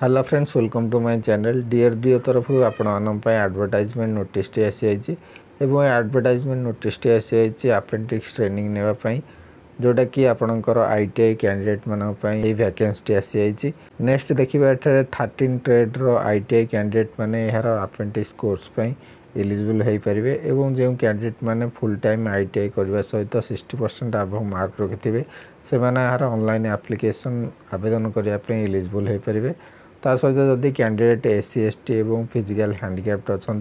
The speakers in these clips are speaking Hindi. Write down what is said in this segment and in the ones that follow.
Hello friends, welcome to my channel. DRDO तरफ आपण एडवर्टाइजमेंट नोटिस टी आसी एडवर्टाइजमेंट नोटिस टी आसी अपेंडिक्स ट्रेनिंग नेवाई जोटा कि आपणकर आईटीआई कैंडिडेट मानी वैकेंसी आसी। नेक्स्ट देखिए 13 ट्रेड्र आईटीआई कैंडिडेट माने यार अपेंडिक्स कोर्स एलिजिबल हो पारे और जो कैंडिडेट माने फुल टाइम आईटीआई करने सहित 60% अबव मार्क रखिथे से यार ऑनलाइन एप्लिकेशन आवेदन करने एलिजिबल हो पारे। ता सहित जदि कैंडिडेट एससी एसटी और फिजिकल हैंडिकैप्ड अच्छा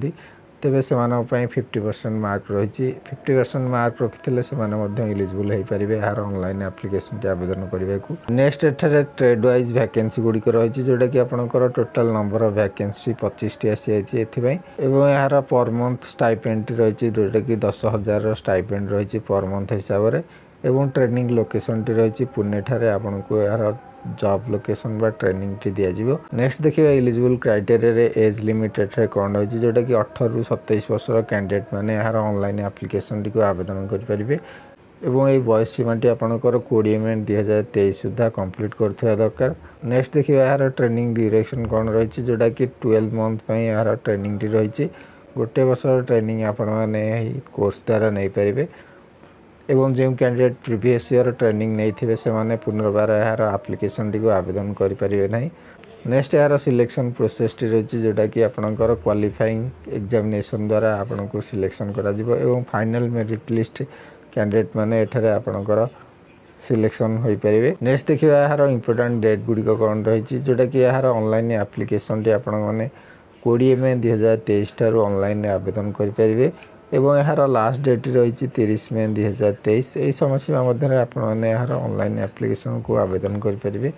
तेरे से 50% मार्क रही 50% मार्क रखी से एलिजिबल हो पारे यार ऑनलाइन एप्लिकेशन टी आवेदन करने को। नेक्स्ट एठारे ट्रेड वाइज वैकेंसी गुड़िक रही जोटा कि आपंकर total number of vacancy 25 T आसी एवं यार पर मंथ स्टाइपेंड रही जोटा कि 10,000 स्टाइपेंड रही पर मंथ हिसाब से एवं ट्रेनिंग लोकेशन टी रही पुणे ठारे आपको यार जॉब लोकेशन बा ट्रेनिंग टी दिज्व। नेक्स्ट देखिए एलिजिबल क्राइटेरिया एज लिमिट कौन रही जोटा कि 18 ରୁ 27 वर्ष कैंडिडेट मैंने यार ऑनलाइन एप्लिकेशन टी आवेदन करेंगे एवं ये बयस सीमाटी आपंकर 20 मई 2023 सुधा कंप्लीट कर दरकार। नेक्स्ट देखिए यार ट्रेनिंग ड्यूरेक्शन कौन रही जोटा कि 12 मंथ यार ट्रेनिंग टी रही गोटे वर्ष ट्रेनिंग आपण मैंने कोर्स द्वारा नहीं पारे एवं जो कैंडिडेट प्रीवियस ईयर ट्रेनिंग नहीं से माने पुनर्बार यार एप्लिकेशन टी आवेदन करेंगे ना। नेक्स्ट यार सिलेक्शन प्रोसेस टी रही जोटा कि आपंकर क्वालिफाइंग एग्जामिनेशन द्वारा आपन को सिलेक्शन करा फाइनल मेरिट लिस्ट कैंडिडेट माने एठारे आपंकर सिलेक्शन हो पारे। नेक्स्ट देखिए यार इंपोर्टेंट डेट गुड़िक कौन रही जोटा कि यार ऑनलाइन एप्लिकेशन टी आपण मैंने 20 मई 2023 ठार ऑनलाइन आवेदन करेंगे एवं यार लास्ट डेट रही 30 मई 2023। यही समय सीमा मध्य आपने यार ऑनलाइन एप्लिकेशन को आवेदन करेंगे।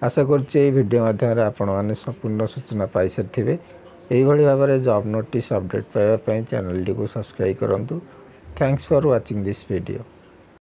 आशा करुच्चे भिडियो माध्यम आपण मैंने संपूर्ण सूचना पाई सारी यही भाव में जॉब नोटिस अपडेट पाइबा चैनल टी को सब्सक्राइब करूँ। Thanks for watching this video.